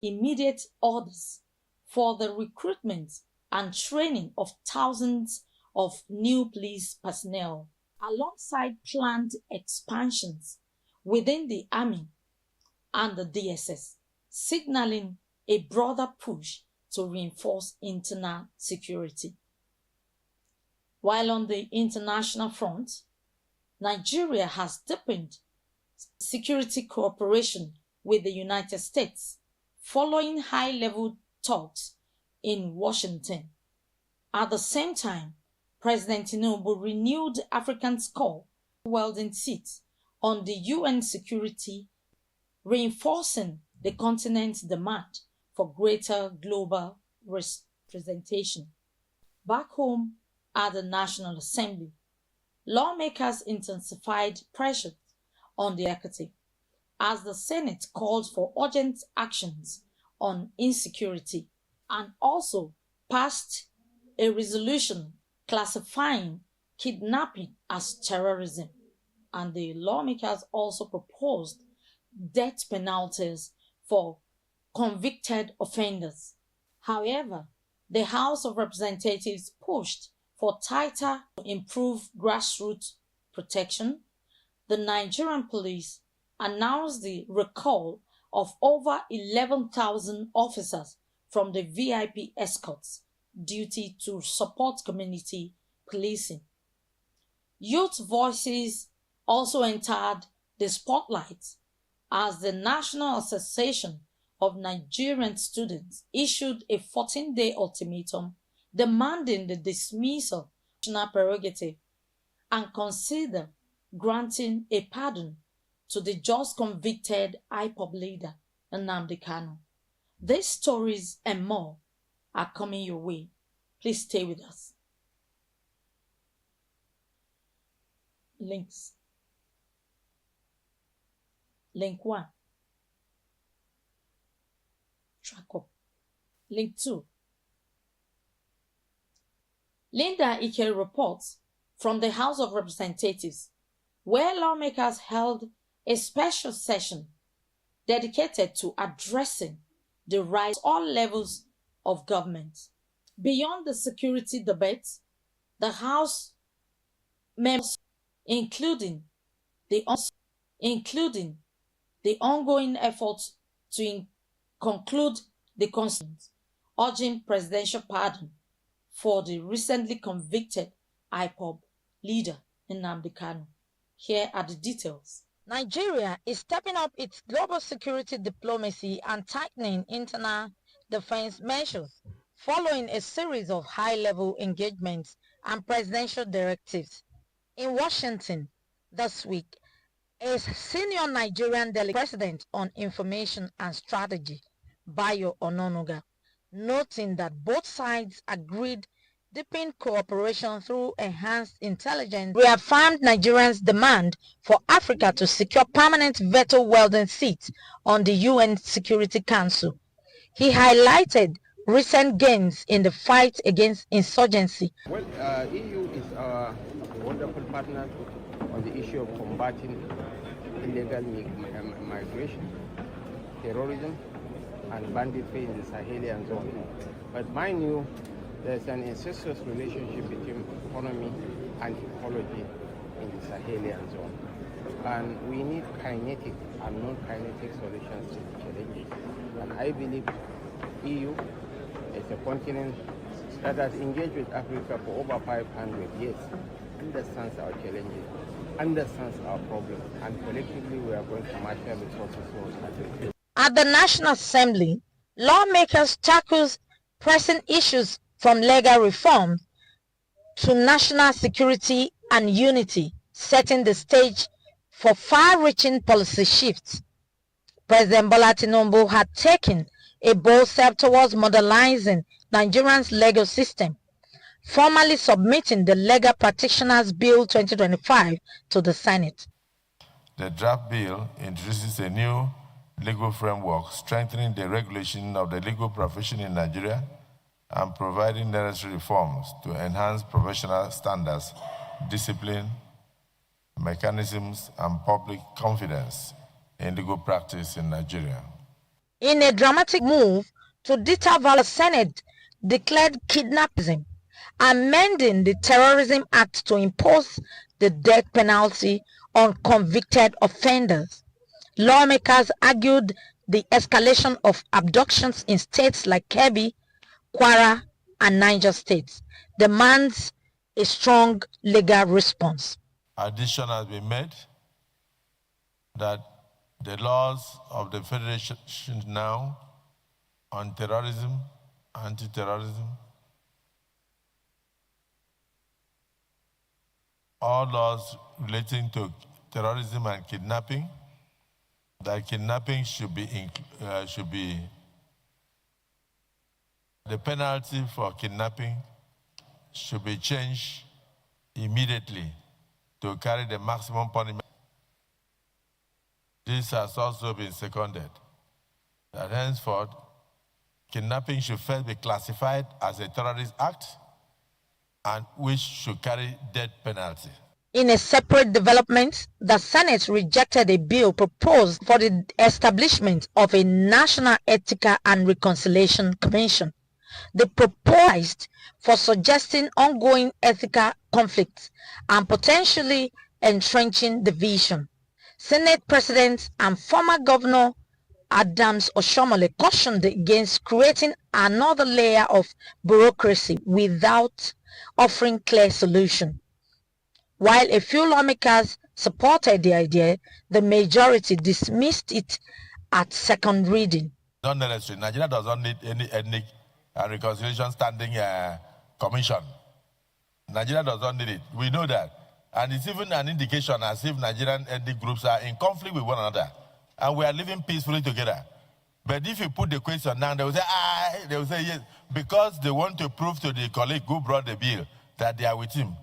immediate orders for the recruitment and training of thousands of new police personnel, alongside planned expansions within the Army and the DSS, signaling a broader push to reinforce internal security. While on the international front, Nigeria has deepened security cooperation with the United States following high-level talks in Washington. At the same time, President Tinubu renewed Africa's call for welding seats on the UN security, reinforcing the continent's demand for greater global representation. Back home at the National Assembly, lawmakers intensified pressure on the executive as the Senate called for urgent actions on insecurity and also passed a resolution classifying kidnapping as terrorism. And the lawmakers also proposed death penalties for convicted offenders. However, the House of Representatives pushed for tighter to improve grassroots protection. The Nigerian police announced the recall of over 11,000 officers from the VIP escorts duty to support community policing. Youth voices also entered the spotlight as the National Association of Nigerian Students issued a 14-day ultimatum demanding the dismissal of national prerogative and consider granting a pardon to the just convicted IPOB leader Nnamdi Kanu. These stories and more are coming your way. Please stay with us. Links. Link 1. Track up. Link 2. Linda Ike reports from the House of Representatives, where lawmakers held a special session dedicated to addressing the rights of all levels of government. Beyond the security debate, the House members, including the ongoing efforts to conclude the constitution, urging presidential pardon for the recently convicted IPOB leader Nnamdi Kanu. Here are the details. Nigeria is stepping up its global security diplomacy and tightening internal defense measures following a series of high-level engagements and presidential directives. In Washington this week, a senior Nigerian delegate president on information and strategy, Bayo Ononuga, noting that both sides agreed deepen cooperation through enhanced intelligence, reaffirmed Nigeria's demand for Africa to secure permanent veto welding seats on the UN Security Council. He highlighted recent gains in the fight against insurgency. Well, EU is our wonderful partner on the issue of combating illegal migration, terrorism, and banditry in the Sahelian zone. But mind you, there's an incestuous relationship between economy and ecology in the Sahelian zone. And we need kinetic and non-kinetic solutions to the challenges. And I believe EU is a continent that has engaged with Africa for over 500 years, understands our challenges, understands our problems, and collectively we are going to marshal resources towards. At the National Assembly, lawmakers tackled pressing issues from legal reform to national security and unity, setting the stage for far-reaching policy shifts. President Bola Tinubu had taken a bold step towards modernizing Nigeria's legal system, formally submitting the Legal Practitioners Bill 2025 to the Senate. The draft bill introduces a new legal framework strengthening the regulation of the legal profession in Nigeria and providing necessary reforms to enhance professional standards, discipline, mechanisms, and public confidence in legal practice in Nigeria. In a dramatic move to deter violence, the Senate declared kidnapping, amending the Terrorism Act to impose the death penalty on convicted offenders. Lawmakers argued the escalation of abductions in states like Kebbi, Kwara, and Niger states demands a strong legal response. Addition has been made that the laws of the Federation now on terrorism, anti-terrorism, all laws relating to terrorism and kidnapping, that kidnapping should be the penalty for kidnapping should be changed immediately to carry the maximum punishment. This has also been seconded, that henceforth, kidnapping should first be classified as a terrorist act and which should carry death penalty. In a separate development, the Senate rejected a bill proposed for the establishment of a National Ethical and Reconciliation Commission. The proposed for suggesting ongoing ethical conflicts and potentially entrenching division. Senate President and former Governor Adams Oshomole cautioned against creating another layer of bureaucracy without offering clear solution. While a few lawmakers supported the idea, the majority dismissed it at second reading. Not necessary. Nigeria does not need any ethnic and reconciliation standing commission. Nigeria does not need it. We know that. And it's even an indication as if Nigerian ethnic groups are in conflict with one another. And we are living peacefully together. But if you put the question now, they will say yes, because they want to prove to the colleague who brought the bill that they are with him.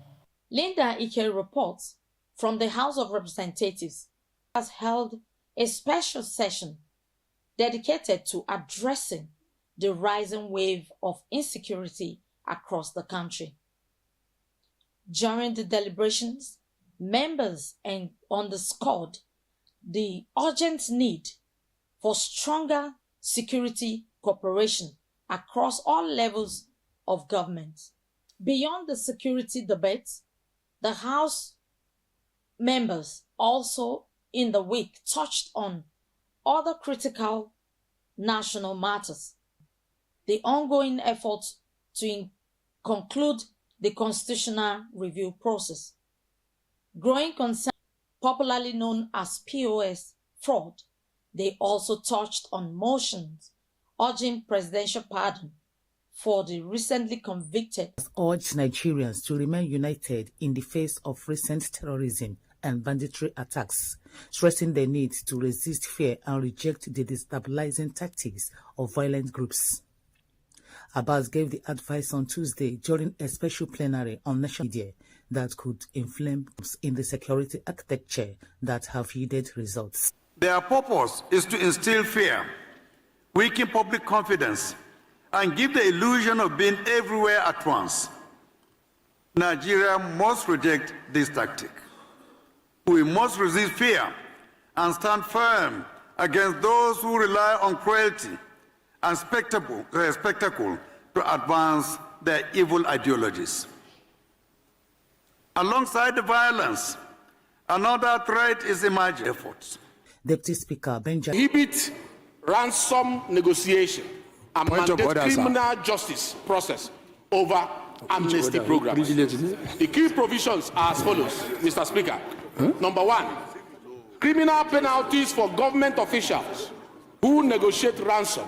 Linda Ike reports from the House of Representatives has held a special session dedicated to addressing the rising wave of insecurity across the country. During the deliberations, members underscored the urgent need for stronger security cooperation across all levels of government. Beyond the security debates, the House members also in the week touched on other critical national matters. The ongoing efforts to conclude the constitutional review process. Growing concern, popularly known as POS fraud, they also touched on motions urging presidential pardon for the recently convicted. Urged Nigerians to remain united in the face of recent terrorism and banditry attacks, stressing the need to resist fear and reject the destabilizing tactics of violent groups. Abbas gave the advice on Tuesday during a special plenary on national media that could inflame in the security architecture that have yielded results. Their purpose is to instill fear, weaken public confidence, and give the illusion of being everywhere at once. Nigeria must reject this tactic. We must resist fear and stand firm against those who rely on cruelty and spectacle to advance their evil ideologies. Alongside the violence, another threat is emerging efforts. Deputy Speaker Benjamin prohibit ransom negotiation and mandate criminal justice process over amnesty programs. The key provisions are as follows, Mr. Speaker. Number one, criminal penalties for government officials who negotiate ransom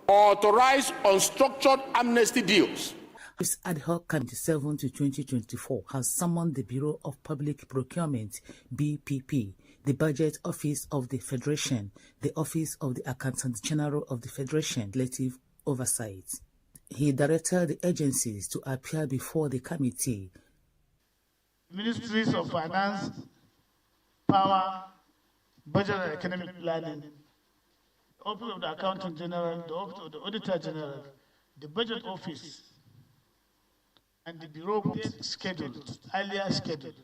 or authorize unstructured amnesty deals. This ad hoc 27 to 2024 has summoned the Bureau of Public Procurement, BPP, the Budget Office of the Federation, the Office of the Accountant General of the Federation, Legislative Oversight. He directed the agencies to appear before the committee. Ministries of Finance, Power, Budget and Economic Planning, the Office of the Accountant General, the Office of the Auditor General, the Budget Office, and the Bureau scheduled, earlier scheduled.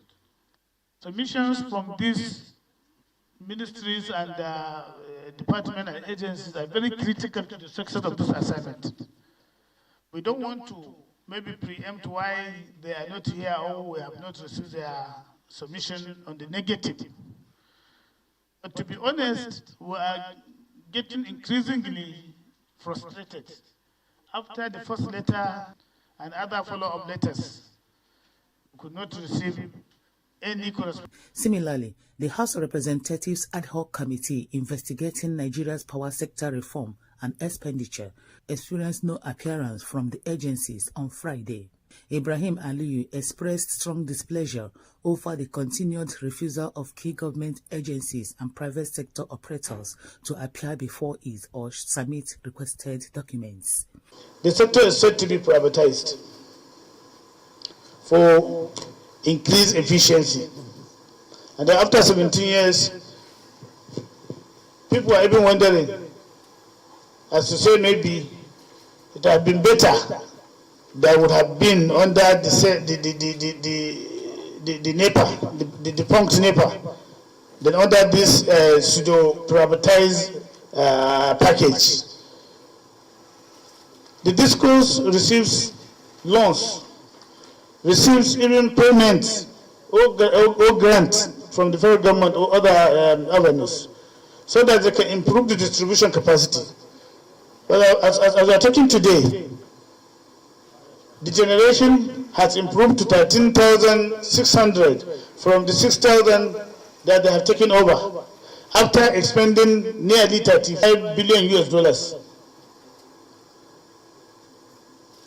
Submissions from these ministries and departments and agencies are very critical to the success of this assignment. We don't want to maybe preempt why they are not here or we have not received their submission on the negative. But to be honest, we are getting increasingly frustrated. After the first letter and other follow-up letters, we could not receive any correspondence. Similarly, the House of Representatives Ad Hoc Committee investigating Nigeria's power sector reform and expenditure experienced no appearance from the agencies on Friday. Ibrahim Aliyu expressed strong displeasure over the continued refusal of key government agencies and private sector operators to appear before it or submit requested documents. The sector is said to be privatized for increased efficiency. And then after 17 years, people are even wondering, as to say maybe it would have been better that would have been under the NEPA, the defunct NEPA, than under this pseudo-privatized package. The discourse receives loans, receives even payments or grants from the federal government or other avenues, so that they can improve the distribution capacity. Well, as we are talking today, the generation has improved to 13,600 from the 6,000 that they have taken over, after expending nearly $35 billion US.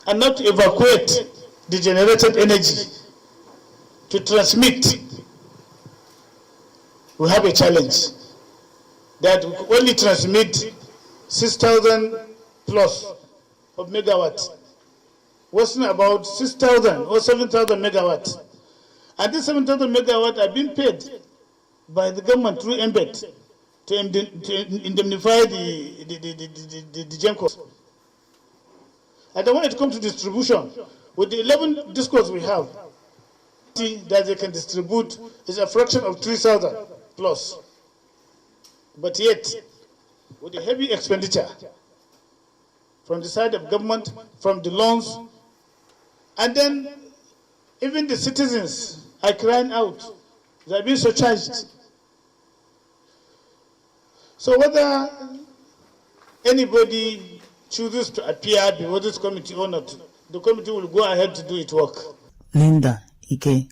And not to evacuate the generated energy to transmit, we have a challenge that we only transmit 6,000 plus of megawatts, wasn't about 6,000 or 7,000 megawatts. And these 7,000 megawatts are being paid by the government through embed to indemnify the GENCOs. And then when it comes to distribution, with the 11 discos we have, that they can distribute is a fraction of 3,000 plus. But yet, with the heavy expenditure from the side of government, from the loans, and then even the citizens are crying out. They are being surcharged. So whether anybody chooses to appear before this committee or not, the committee will go ahead to do its work. Linda Ike,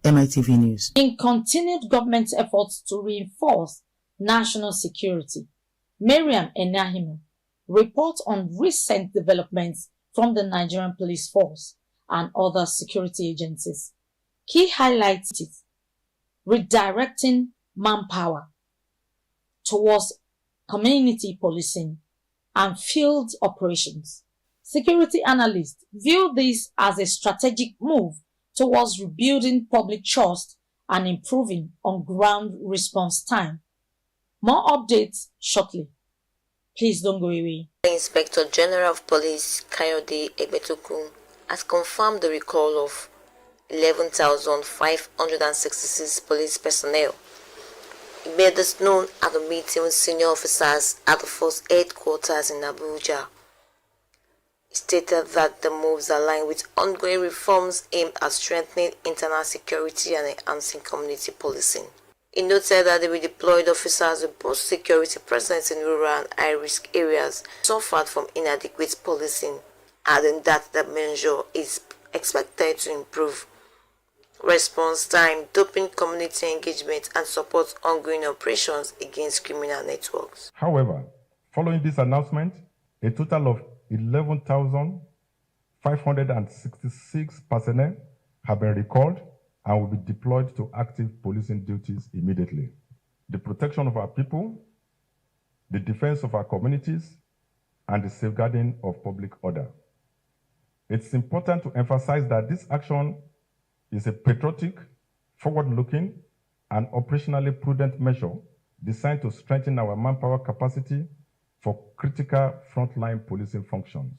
MITV News. In continued government efforts to reinforce national security, Mariam Enahime reports on recent developments from the Nigerian Police Force and other security agencies. Key highlights it: redirecting manpower towards community policing and field operations. Security analysts view this as a strategic move towards rebuilding public trust and improving on-ground response time. More updates shortly. Please don't go away. The Inspector General of Police, Kayode Egbetoku, has confirmed the recall of 11,566 police personnel. He made this known at a meeting with senior officers at the force headquarters in Abuja. He stated that the moves align with ongoing reforms aimed at strengthening internal security and enhancing community policing. He noted that the redeployed officers with both security presence in rural and high-risk areas suffered from inadequate policing, adding that the measure is expected to improve response time, deepen community engagement, and support ongoing operations against criminal networks. However, following this announcement, a total of 11,566 personnel have been recalled and will be deployed to active policing duties immediately. The protection of our people, the defense of our communities, and the safeguarding of public order. It's important to emphasize that this action is a patriotic, forward-looking, and operationally prudent measure designed to strengthen our manpower capacity for critical frontline policing functions.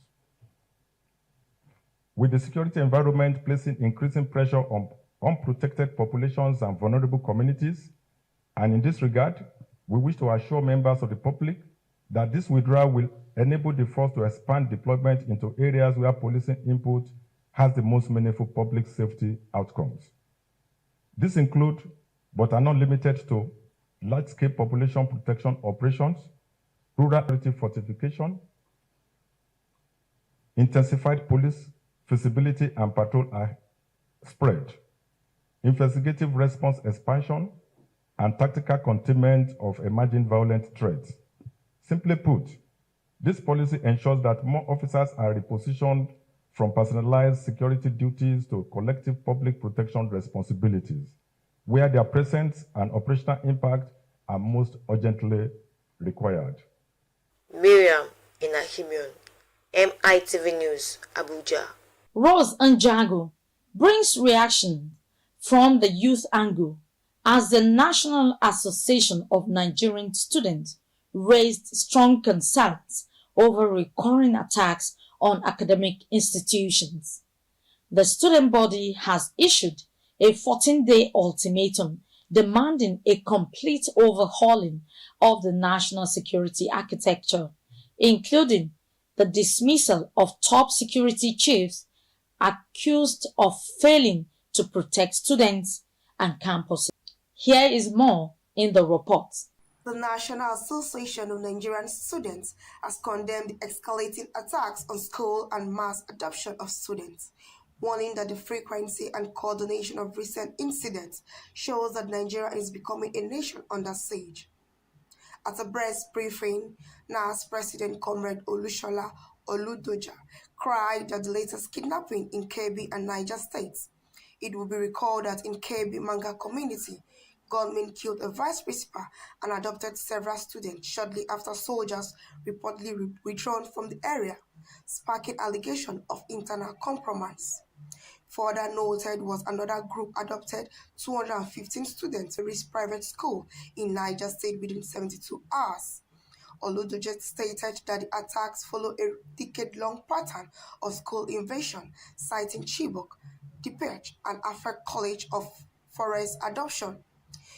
With the security environment placing increasing pressure on unprotected populations and vulnerable communities, and in this regard, We wish to assure members of the public that this withdrawal will enable the force to expand deployment into areas where policing input has the most meaningful public safety outcomes. These include, but are not limited to, large-scale population protection operations, rural security fortification, intensified police visibility and patrol spread, investigative response expansion, and tactical containment of emerging violent threats. Simply put, this policy ensures that more officers are repositioned from personalized security duties to collective public protection responsibilities, where their presence and operational impact are most urgently required. Miriam Inahimion, MITV News, Abuja. Rose Njago brings reaction from the youth angle as the National Association of Nigerian Students raised strong concerns over recurring attacks on academic institutions. The student body has issued a 14-day ultimatum demanding a complete overhauling of the national security architecture, including the dismissal of top security chiefs accused of failing to protect students and campuses. Here is more in the report. The National Association of Nigerian Students has condemned escalating attacks on school and mass adoption of students, warning that the frequency and coordination of recent incidents shows that Nigeria is becoming a nation under siege. At a press briefing, NAS President Comrade Olushola Oludoja cried that the latest kidnapping in Kebbi and Niger states. It will be recalled that in Kebbi Manga community, gunmen killed a vice principal and adopted several students shortly after soldiers reportedly withdrawn from the area, sparking allegation of internal compromise. Further noted was another group adopted 215 students to reach private school in Niger State within 72 hours. Oludoje stated that the attacks follow a decade-long pattern of school invasion, citing Chibok, DPH, and Afek College of Forest adoption.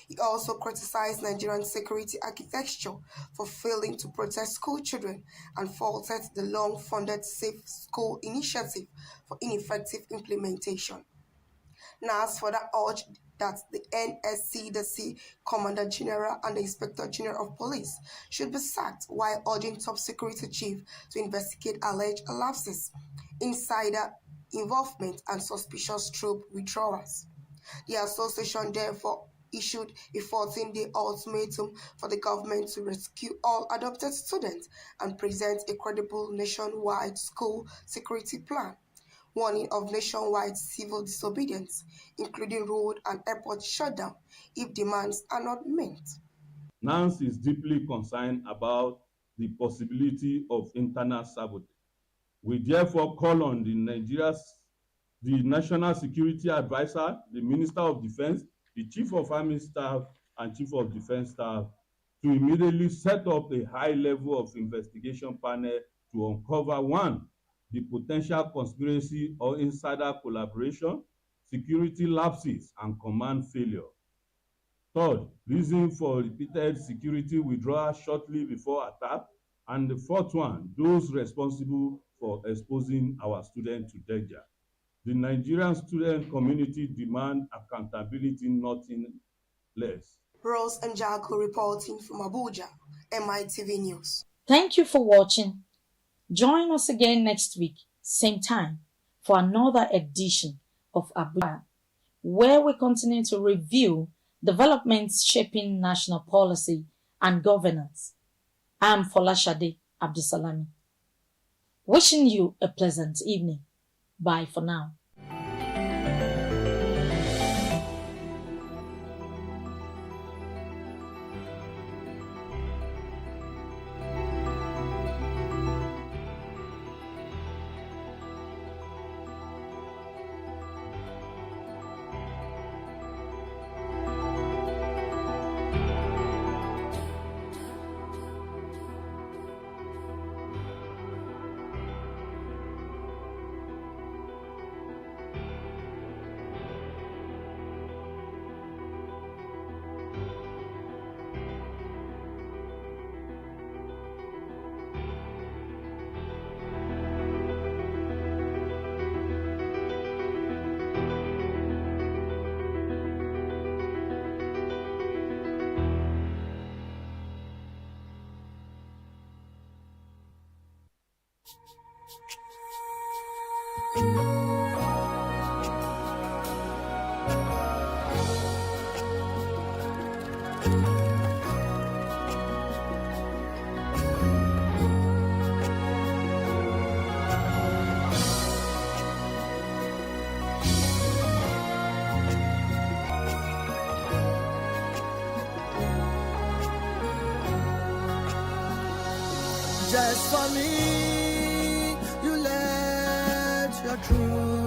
He also criticized Nigerian security architecture for failing to protect school children and faulted the long-funded Safe School initiative for ineffective implementation. NAS further urged that the NSCDC Commander General and the Inspector General of Police should be sacked, while urging top security chief to investigate alleged lapses, insider involvement, and suspicious troop withdrawals. The association therefore issued a 14-day ultimatum for the government to rescue all adopted students and present a credible nationwide school security plan, warning of nationwide civil disobedience, including road and airport shutdown, if demands are not met. NANS is deeply concerned about the possibility of internal sabotage. We therefore call on the National Security Advisor, the Minister of Defense, the Chief of Army Staff, and Chief of Defense Staff to immediately set up a high level of investigation panel to uncover 1, the potential conspiracy or insider collaboration, security lapses, and command failure. 3rd, reason for repeated security withdrawal shortly before attack. And the 4th one, those responsible for exposing our students to danger. The Nigerian student community demand accountability, nothing less. Rose Njago reporting from Abuja, MITV News. Thank you for watching. Join us again next week, same time, for another edition of Abuja, where we continue to review developments shaping national policy and governance. I'm Folashade Abdusalami. Wishing you a pleasant evening. Bye for now. Just for me, you let your truth